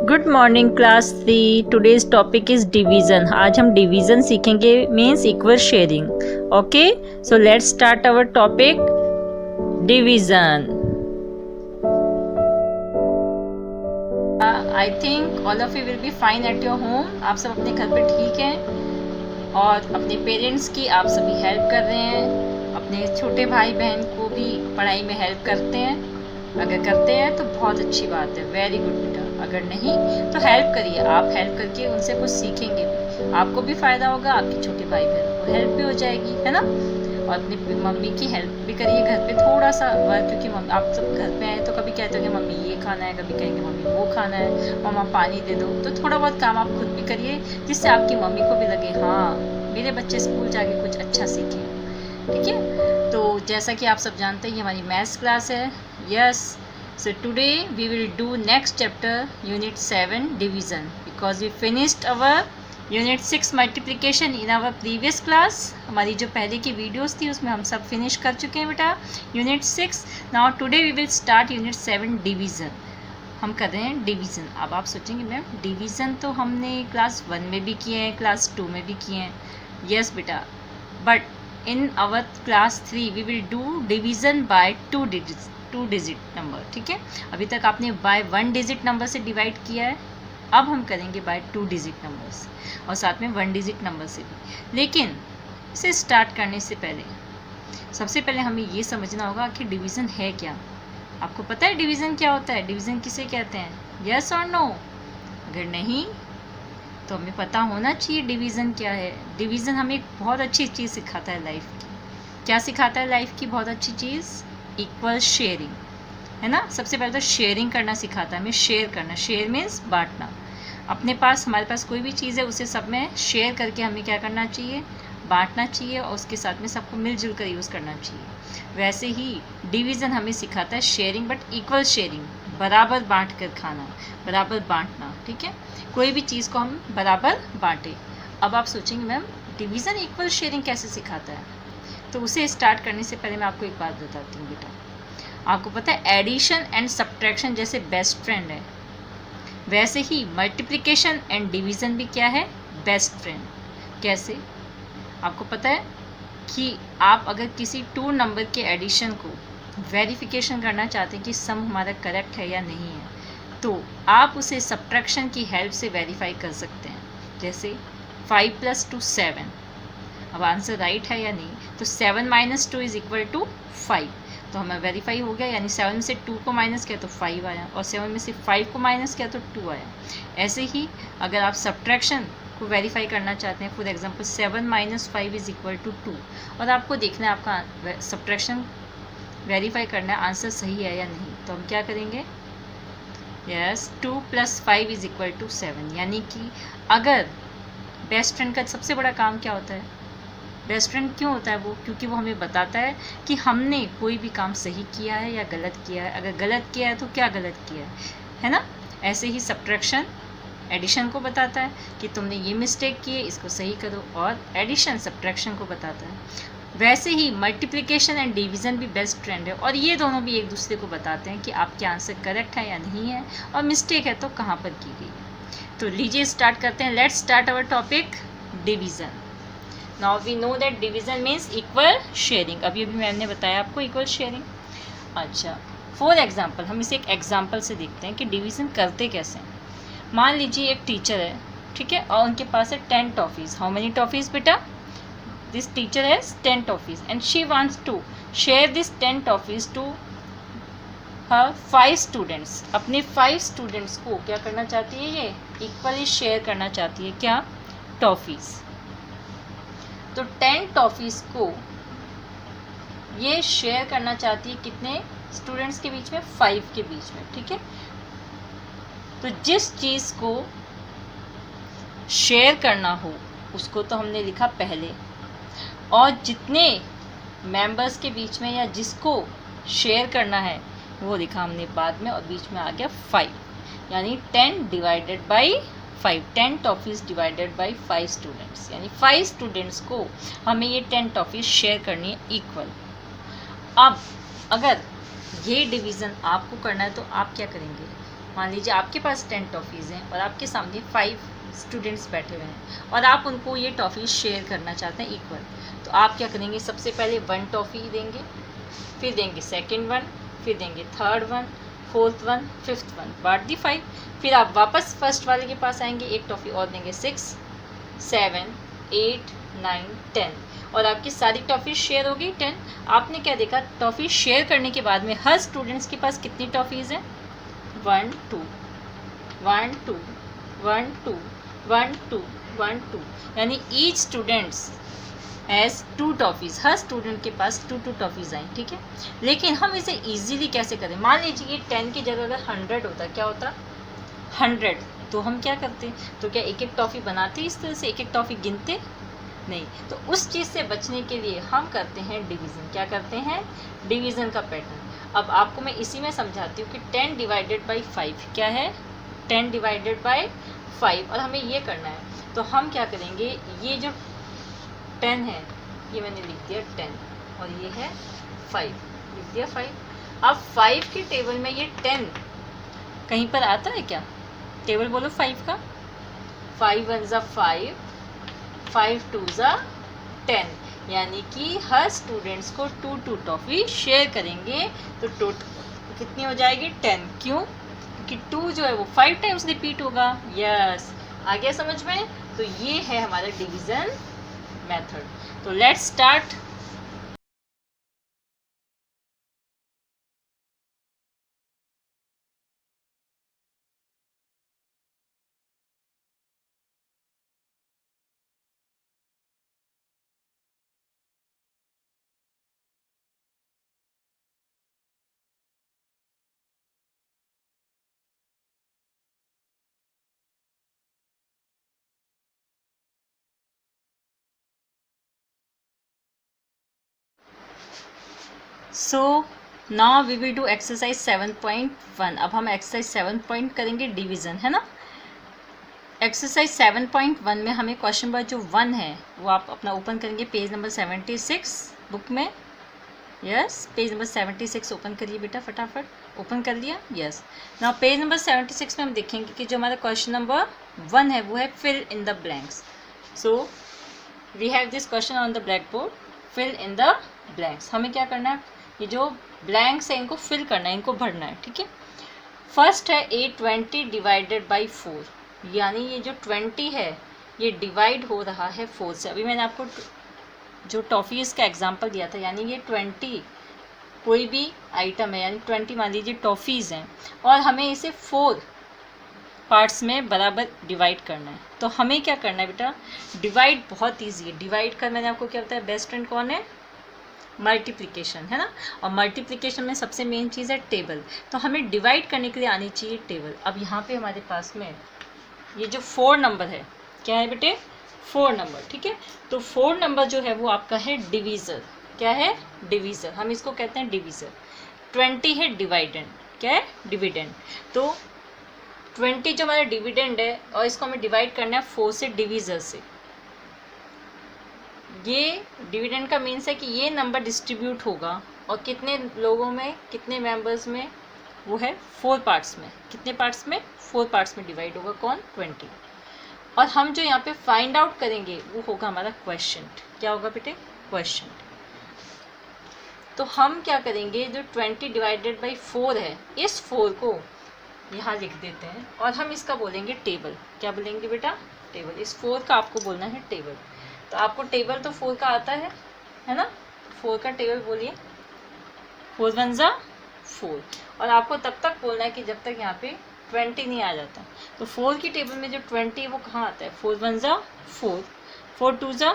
Good morning class 3। Today's topic is division. आज हम division सीखेंगे, means equal sharing. Okay, so let's start our topic division. I think all of you will be fine at your home. आप सब अपने घर पे ठीक हैं और अपने पेरेंट्स की आप सभी हेल्प कर रहे हैं, अपने छोटे भाई बहन को भी पढ़ाई में हेल्प करते हैं। अगर करते हैं तो बहुत अच्छी बात है, वेरी गुड बेटा। अगर नहीं तो हेल्प करिए, आप हेल्प करके उनसे कुछ सीखेंगे भी, आपको भी फ़ायदा होगा, आपके छोटे भाई बहन को हेल्प भी हो जाएगी, है ना। और अपनी मम्मी की हेल्प भी करिए घर पे थोड़ा सा वर्क, क्योंकि आप सब घर पे आए तो कभी कहते हो कि मम्मी ये खाना है, कभी कहेंगे मम्मी वो खाना है, मम्मा पानी दे दो। तो थोड़ा बहुत काम आप खुद भी करिए, जिससे आपकी मम्मी को भी लगे हाँ मेरे बच्चे स्कूल जाके कुछ अच्छा सीखें। ठीक है, तो जैसा कि आप सब जानते हैं ये हमारी मैथ्स क्लास है। Yes, so today we will do next chapter, unit 7 division, because we finished our unit 6 multiplication in our previous class। हमारी जो पहले की वीडियोस थी उसमें हम सब फिनिश कर चुके हैं बेटा unit 6। now today we will start unit 7 division। हम कर रहे हैं डिवीज़न। अब आप सोचेंगे मैम डिवीज़न तो हमने क्लास 1 में भी किए हैं, क्लास 2 में भी किए हैं। यस बेटा, but in our class 3 we will do division by two digit number. ठीक है, अभी तक आपने बाय 1 डिजिट नंबर से डिवाइड किया है, अब हम करेंगे बाय 2 डिजिट नंबर्स और साथ में 1 डिजिट नंबर से भी। लेकिन इसे स्टार्ट करने से पहले सबसे पहले हमें ये समझना होगा कि डिवीज़न है क्या। आपको पता है डिवीज़न क्या होता है, डिवीज़न किसे कहते हैं? यस और नो? अगर नहीं तो हमें पता होना चाहिए डिवीज़न क्या है। डिवीज़न हमें एक बहुत अच्छी चीज़ सिखाता है लाइफ की। क्या सिखाता है लाइफ की बहुत अच्छी चीज़? इक्वल शेयरिंग, है ना। सबसे पहले तो शेयरिंग करना सिखाता है हमें, शेयर करना। शेयर मीन्स बांटना। अपने पास हमारे पास कोई भी चीज़ है उसे सब में शेयर करके हमें क्या करना चाहिए? बांटना चाहिए, और उसके साथ में सबको मिलजुल कर यूज़ करना चाहिए। वैसे ही डिवीज़न हमें सिखाता है शेयरिंग, बट इक्वल शेयरिंग, बराबर बांट कर खाना, बराबर बांटना। ठीक है, कोई भी चीज़ को हम बराबर बांटें। अब आप सोचेंगे मैम डिवीज़न इक्वल शेयरिंग कैसे सिखाता है? तो उसे स्टार्ट करने से पहले मैं आपको एक बात बताती हूँ बेटा। आपको पता है एडिशन एंड सब्ट्रैक्शन जैसे बेस्ट फ्रेंड है, वैसे ही मल्टीप्लिकेशन एंड डिवीज़न भी क्या है? Best friend. कैसे? आपको पता है कि आप अगर किसी 2 नंबर के एडिशन को वेरिफिकेशन करना चाहते हैं कि सम हमारा करेक्ट है या नहीं है, तो आप उसे सब्ट्रैक्शन की हेल्प से वेरीफाई कर सकते हैं। जैसे 5 + 2 7, अब आंसर राइट है या नहीं? तो 7 - 2 = 5, तो हमें वेरीफाई हो गया, यानी 7 में से 2 को माइनस किया तो 5 आया, और 7 में से 5 को माइनस किया तो 2 आया। ऐसे ही अगर आप सब्ट्रैक्शन को वेरीफाई करना चाहते हैं, फॉर एग्जांपल 7 - 5 = 2, और आपको देखना है आपका सब्ट्रैक्शन वेरीफाई करना है आंसर सही है या नहीं, तो हम क्या करेंगे? यस, 2 + 5 = 7। यानी कि अगर बेस्ट फ्रेंड का सबसे बड़ा काम क्या होता है? बेस्ट फ्रेंड क्यों होता है वो? क्योंकि वो हमें बताता है कि हमने कोई भी काम सही किया है या गलत किया है। अगर गलत किया है तो क्या गलत किया है ना। ऐसे ही सब्ट्रैक्शन एडिशन को बताता है कि तुमने ये मिस्टेक की है, इसको सही करो, और एडिशन सब्ट्रैक्शन को बताता है। वैसे ही मल्टीप्लिकेशन एंड डिवीज़न भी बेस्ट फ्रेंड है, और ये दोनों भी एक दूसरे को बताते हैं कि आपके आंसर करेक्ट है या नहीं है, और मिस्टेक है तो कहाँ पर की गई है। तो लीजिए स्टार्ट करते हैं। Let's start our topic division. Now we know that division means equal sharing. अभी मैम ने बताया आपको इक्वल शेयरिंग। अच्छा, फॉर एग्जांपल हम इसे एक एग्जांपल से देखते हैं कि डिवीज़न करते कैसे हैं। मान लीजिए एक टीचर है, ठीक है, और उनके पास है 10 टॉफ़ीज़। हाउ मेनी टॉफ़ीज़ बेटा? This teacher has 10 toffees and she wants to share this 10 toffees to her 5 students. अपने 5 स्टूडेंट्स को क्या करना चाहती है? ये इक्वली शेयर करना चाहती है। क्या? टॉफ़ीज़। तो 10 टॉफ़ीज़ को ये शेयर करना चाहती है कितने स्टूडेंट्स के बीच में? 5 के बीच में। ठीक है, तो जिस चीज़ को शेयर करना हो उसको तो हमने लिखा पहले, और जितने मेंबर्स के बीच में या जिसको शेयर करना है वो लिखा हमने बाद में, और बीच में आ गया 5, यानी 10 divided by 5, 10 toffees divided by 5 students, यानी 5 स्टूडेंट्स को हमें ये 10 टॉफ़ीज़ शेयर करनी है इक्वल। अब अगर ये डिवीज़न आपको करना है तो आप क्या करेंगे? मान लीजिए आपके पास 10 टॉफ़ीज़ हैं और आपके सामने 5 स्टूडेंट्स बैठे हुए हैं और आप उनको ये टॉफ़ी शेयर करना चाहते हैं इक्वल, तो आप क्या करेंगे, सबसे पहले 1 टॉफ़ी देंगे, फिर देंगे सेकेंड 1, फिर देंगे थर्ड 1, फोर्थ 1, फिफ्थ 1, बाट दी 5। फिर आप वापस फर्स्ट वाले के पास आएंगे, एक टॉफ़ी और देंगे, 6, 7, 8, 9, 10, और आपकी सारी टॉफ़ी शेयर होगी 10। आपने क्या देखा, टॉफ़ी शेयर करने के बाद में हर स्टूडेंट्स के पास कितनी टॉफ़ीज़ हैं, 1 2 1 2 1 2 1 2 1 2, यानी ईच स्टूडेंट्स एज 2 टॉफ़ीज़, हर स्टूडेंट के पास 2 टॉफ़ीज़ आई, ठीक है। लेकिन हम इसे इजीली कैसे करें, मान लीजिए ये 10 की जगह अगर 100 होता, क्या होता 100, तो हम क्या करते, तो क्या एक एक टॉफ़ी बनाते इस तरह से, एक एक टॉफ़ी गिनते नहीं। तो उस चीज़ से बचने के लिए हम करते हैं डिवीज़न। क्या करते हैं, डिवीज़न का पैटर्न। अब आपको मैं इसी में समझाती हूँ कि 10 डिवाइडेड बाई 5 क्या है, 10 डिवाइडेड बाई 5, और हमें ये करना है। तो हम क्या करेंगे, ये जो 10 है ये मैंने लिख दिया 10, और ये है 5, लिख दिया 5। अब 5 की टेबल में ये 10 कहीं पर आता है क्या, टेबल बोलो 5 का, 5 1 ज़ा 5, 5 2 ज़ा 10, यानी कि हर स्टूडेंट्स को 2 टॉफ़ी शेयर करेंगे, तो टोटल कितनी हो जाएगी 10। क्यों, क्योंकि 2 जो है वो 5 टाइम्स रिपीट होगा। यस, आ गया समझ में। तो ये है हमारा डिवीज़न मेथड। तो let's start. So now we will do exercise 7.1। अब हम एक्सरसाइज 7 करेंगे डिवीज़न, है ना। एक्सरसाइज 7.1 में हमें क्वेश्चन नंबर जो 1 है वो आप अपना ओपन करेंगे पेज नंबर 76 बुक में। यस, पेज नंबर 76 ओपन करिए बेटा, फटाफट ओपन कर लिया। यस, नाउ पेज नंबर 76 में हम देखेंगे कि जो हमारा क्वेश्चन नंबर 1 है वो है fill in the blanks. So we have this question on the black board, fill in the blanks. हमें क्या करना है, ये जो ब्लैंक्स है इनको फिल करना है, इनको भरना है, ठीक है। फर्स्ट है 820 डिवाइडेड बाई 4, यानी ये जो 20 है ये डिवाइड हो रहा है 4 से। अभी मैंने आपको जो टॉफ़ीज़ का एग्जांपल दिया था, यानी ये 20 कोई भी आइटम है, यानी 20 मान लीजिए टॉफ़ीज़ हैं, और हमें इसे 4 पार्ट्स में बराबर डिवाइड करना है। तो हमें क्या करना है बेटा, डिवाइड बहुत ईजी है। डिवाइड कर मैंने आपको क्या बताया, बेस्ट फ्रेंड कौन है, मल्टीप्लिकेशन, है ना। और मल्टीप्लिकेशन में सबसे मेन चीज़ है टेबल, तो हमें डिवाइड करने के लिए आनी चाहिए टेबल। अब यहाँ पे हमारे पास में ये जो 4 नंबर है, क्या है बेटे, 4 नंबर, ठीक है। तो 4 नंबर जो है वो आपका है डिवीज़र। क्या है, डिवीज़र, हम इसको कहते हैं डिवीज़र। 20 है डिवाइडेंड, क्या है, डिविडेंड। तो 20 जो हमारा डिविडेंड है, और इसको हमें डिवाइड करना है 4 से, डिवीज़र से। ये डिविडेंड का मीन्स है कि ये नंबर डिस्ट्रीब्यूट होगा, और कितने लोगों में, कितने मेंबर्स में, वो है 4 पार्ट्स में। कितने पार्ट्स में, 4 पार्ट्स में डिवाइड होगा, कौन, 20। और हम जो यहाँ पे फाइंड आउट करेंगे वो होगा हमारा क्वेश्चन। क्या होगा बेटे, क्वेश्चन। तो हम क्या करेंगे, जो 20 डिवाइडेड बाई 4 है, इस 4 को यहाँ लिख देते हैं, और हम इसका बोलेंगे टेबल। क्या बोलेंगे बेटा, टेबल। इस 4 का आपको बोलना है टेबल। तो आपको टेबल तो 4 का आता है ना, 4 का टेबल बोलिए, 4 1 ज़ा 4, और आपको तब तक बोलना है कि जब तक यहाँ पे 20 नहीं आ जाता। तो 4 की टेबल में जो 20 है वो कहाँ आता है, 4 1 ज़ा 4, 4 2 ज़ा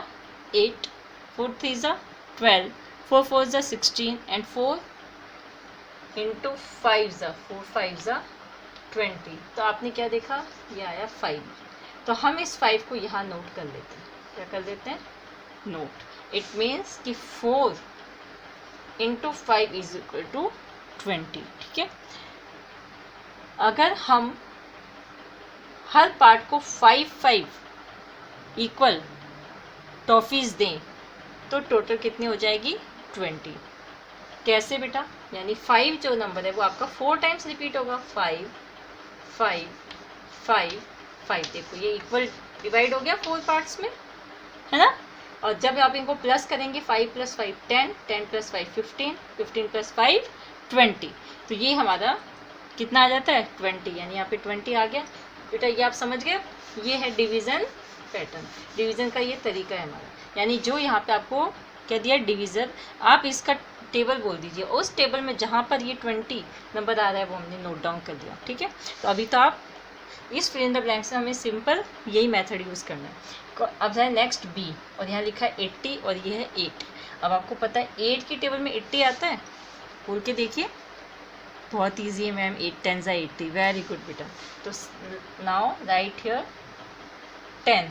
8, 4 3 ज़ा 12, 4 4 ज़ा 16, एंड 4 इंटू 5 ज़ा 4 5 ज़ा 20। तो आपने क्या देखा, ये आया 5। तो हम इस 5 को यहाँ नोट कर लेते हैं। क्या कर देते हैं, नोट। इट मीन्स कि 4 इंटू 5 इज इक्वल टू 20, ठीक है। अगर हम हर पार्ट को 5 इक्वल टॉफ़ीज़ दें तो टोटल कितनी हो जाएगी, 20। कैसे बेटा, यानी 5 जो नंबर है वो आपका 4 टाइम्स रिपीट होगा, 5 5 5 5। देखो ये इक्वल डिवाइड हो गया 4 पार्ट्स में, है ना। और जब आप इनको प्लस करेंगे 5 + 5 10, 10 + 5 15, 15 + 5 20, तो ये हमारा कितना आ जाता है 20, यानी यहाँ पे 20 आ गया। बेटा ये आप समझ गए, ये है डिवीज़न पैटर्न, डिवीज़न का ये तरीका है हमारा। यानी जो यहाँ पे आपको क्या दिया डिवीज़र, आप इसका टेबल बोल दीजिए, उस टेबल में जहाँ पर ये 20 नंबर आ रहा है वो हमने नोट डाउन कर दिया, ठीक है। तो अभी तो आप इस फिल इन द ब्लैंक से हमें सिंपल यही मेथड यूज़ करना है। अब जाए नेक्स्ट बी, और यहाँ लिखा है 80 और ये है 8। अब आपको पता है 8 की टेबल में 80 आता है, बोल के देखिए, बहुत ईजी है मैम, 8 10 ज़ा 80, वेरी गुड बेटा। तो नाउ राइट हियर 10,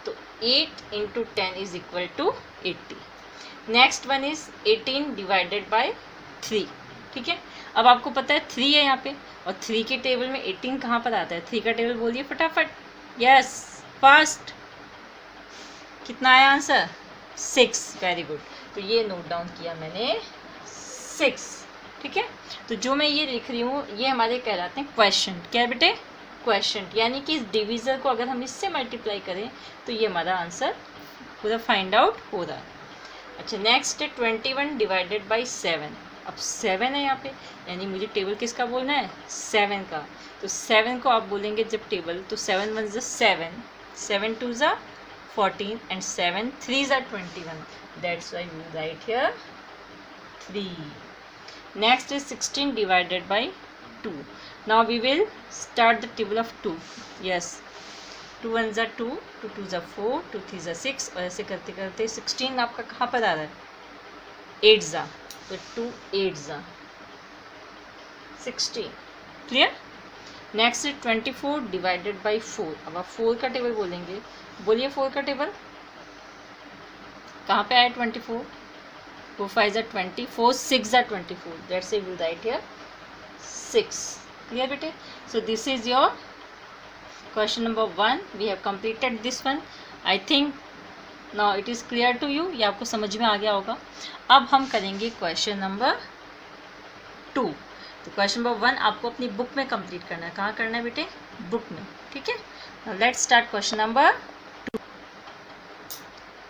तो 8 × 10 is equal to 80। Next one is 18 divided by 3, ठीक है। अब आपको पता है 3 है यहाँ पे, और 3 के टेबल में 18 कहाँ पर आता है, 3 का टेबल बोलिए फटाफट, यस फास्ट, कितना आया आंसर 6, वेरी गुड। तो ये नोट डाउन किया मैंने 6, ठीक है। तो जो मैं ये लिख रही हूँ ये हमारे कहलाते हैं क्वेश्चन, क्या है बेटे क्वेश्चन, यानी कि इस डिवीज़र को अगर हम इससे मल्टीप्लाई करें तो ये हमारा आंसर पूरा फाइंड आउट हो रहा है। अच्छा नेक्स्ट है 21 डिवाइडेड बाई 7। अब 7 है यहाँ पे, यानी मुझे टेबल किसका बोलना है 7 का। तो 7 को आप बोलेंगे जब टेबल, तो 7 1 ज़ा 7, 7 2 ज़ा 14 एंड 7 3 ज़ा 21, that's why we right here 3। Next is 16 divided by 2. Now we will start the table of 2. Yes, 2 1 ज़ा 2, 2 2 ज़ा 4, 2 3 ज़ा 6, और ऐसे करते करते 16 आपका कहाँ पर आ रहा है 8 ज़ा, तो 2 8 ज़ा 16, क्लियर। नेक्स्ट है 24 डिवाइडेड बाई 4। अब आप 4 का टेबल बोलेंगे, बोलिए 4 का टेबल कहाँ पे आया 24, 4 5 ज़ा 20, 4 6 ज़ा 24, that's we right here 6, clear बेटे। So this is your question number 1, we have completed this one. I think now it is clear to you, ये आपको समझ में आ गया होगा। अब हम करेंगे क्वेश्चन नंबर 2। तो क्वेश्चन नंबर 1 आपको अपनी बुक में कंप्लीट करना है, कहाँ करना है बेटे बुक में, ठीक है। Let's start question number 2।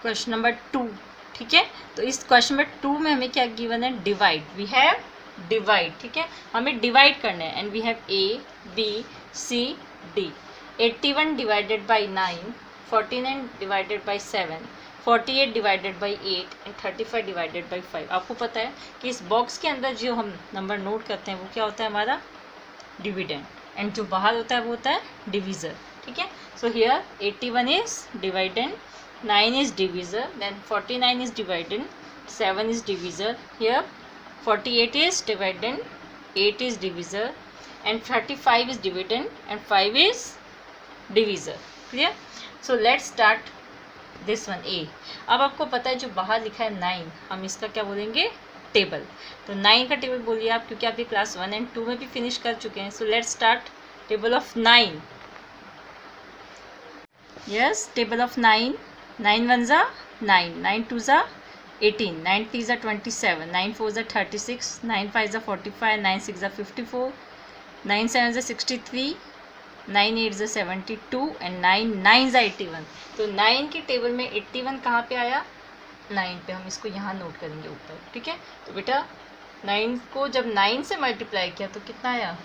Question number 2, ठीक है। तो इस क्वेश्चन नंबर 2 में हमें क्या गिवन है डिवाइड, वी हैव डिवाइड, ठीक है, हमें डिवाइड करना है। And we have A B C D। 81 divided by 9, 49 divided by 7, 48 divided by 8 and 35 divided by 5। आपको पता है कि इस बॉक्स के अंदर जो हम नंबर नोट करते हैं वो क्या होता है हमारा डिविडेंड, एंड जो बाहर होता है वो होता है डिवीज़र, ठीक है। So here 81 is dividend, 9 is divisor, then 49 is dividend, 7 is divisor, here 48 is dividend, 8 is divisor and 35 is dividend and 5 is divisor, clear। So let's start this one A। अब आपको पता है जो बाहर लिखा है 9, हम इसका क्या बोलेंगे टेबल। तो 9 का टेबल बोलिए आप, क्योंकि आप ये क्लास 1 एंड 2 में भी फिनिश कर चुके हैं। सो let's start table of 9। Yes, table of 9, 9 1 ज़ा 9, 9 2 ज़ा 18, 9 3 ज़ा 27, 9 4 ज़ा 36, 9 5 ज़ा 45, 9 6 ज़ा 54, 9 7 ज़ा 63, 9 8 ज़ा 72 एंड 9 9 ज़ा 81। तो 9 की टेबल में 81 कहाँ पे आया 9 पे, हम इसको यहाँ नोट करेंगे ऊपर, ठीक है। तो बेटा 9 को जब 9 से मल्टीप्लाई किया तो कितना आया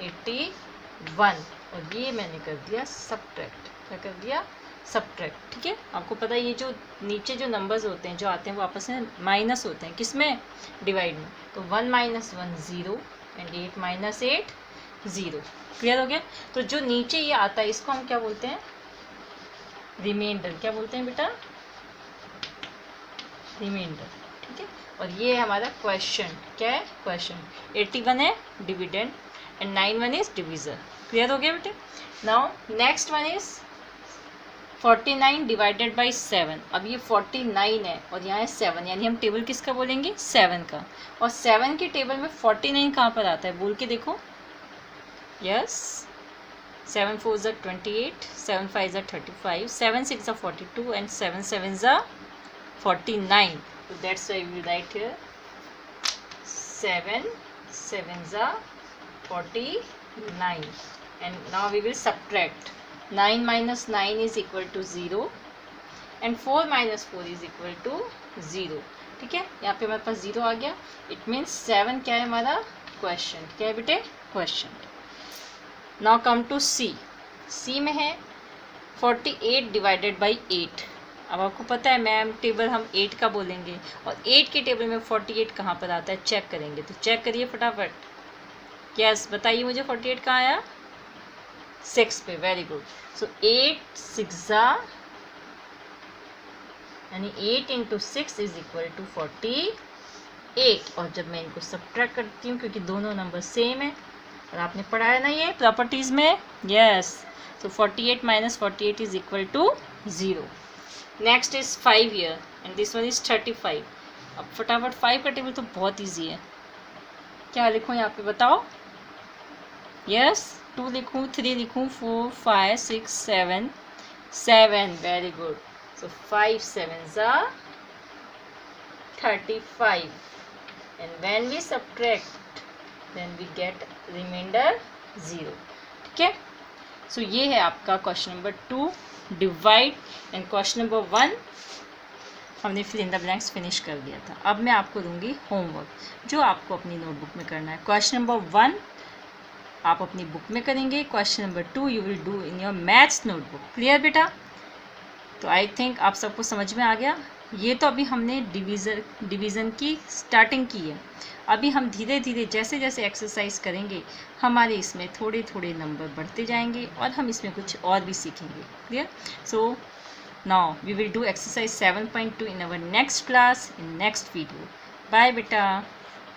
81, और ये मैंने कर दिया सब्ट्रैक्ट, क्या कर दिया सब्ट्रैक्ट, ठीक है। आपको पता है ये जो नीचे जो नंबर्स होते हैं जो आते हैं वो आपस में माइनस होते हैं, किसमें डिवाइड में। तो 1 - 1 0 एंड 8 - 8 0, क्लियर हो गया। तो जो नीचे ये आता है इसको हम क्या बोलते हैं रिमाइंडर, क्या बोलते हैं बेटा रिमाइंडर, ठीक है। और ये है हमारा क्वेश्चन, क्या है क्वेश्चन। 81 है dividend and 91 is divisor, clear हो गया बेटे। Now next one is 49 divided by 7। अब ये 49 है और यहाँ है 7, यानी हम टेबल किसका बोलेंगे 7 का। और 7 के टेबल में 49 कहाँ पर आता है बोल के देखो, यस 7 4 ज़ा 28, 7 5 ज़ा 35, 7 6 ज़ा 42 एंड 7 7 ज़ा 49। तो that's why we right here 7 7 ज़ा 49 and now we will subtract. 9 minus 9 is equal to 0 and 4 minus 4 is equal to 0. ठीक है, यहाँ पे हमारे पास 0 आ गया. इट मीन्स 7 क्या है हमारा क्वेश्चन. क्या है बेटे क्वेश्चन. नाउ कम टू सी. सी में है 48 डिवाइडेड बाई 8. अब आपको पता है मैम टेबल हम 8 का बोलेंगे और 8 के टेबल में 48 कहाँ पर आता है चेक करेंगे. तो चेक करिए फटाफट. यस बताइए मुझे 48 कहाँ आया 6 पे. Very good. सो 8 6 यानी 8 इंटू 6 इज इक्वल टू 48. और जब मैं इनको सब्ट्रैक्ट करती हूँ क्योंकि दोनों नंबर सेम है और आपने पढ़ा है ना ये प्रॉपर्टीज़ में. Yes. So 48 minus 48 is equal to 0. Next is 5 here and this one is 35. अब फटाफट 5 का टेबल तो बहुत ईजी है. क्या लिखूँ यहाँ पे बताओ. यस 2 लिखूँ 3 लिखूँ 4 5 6 7 7. Very good. So 5 7s are 35 and when we subtract then we get remainder 0. ठीक है. सो ये है आपका question number 2 divide and question number 1 हमने fill in the blanks finish कर दिया था. अब मैं आपको दूंगी होमवर्क जो आपको अपनी नोटबुक में करना है. क्वेश्चन नंबर 1 आप अपनी बुक में करेंगे. Question number 2 you will do in your maths notebook. Clear बेटा. तो आई थिंक आप सबको समझ में आ गया. ये तो अभी हमने डिवीज़न की स्टार्टिंग की है. अभी हम धीरे धीरे जैसे जैसे एक्सरसाइज करेंगे हमारे इसमें थोड़े थोड़े नंबर बढ़ते जाएंगे और हम इसमें कुछ और भी सीखेंगे. Clear. So now we will do exercise 7.2 in our next class in next video. Bye बेटा.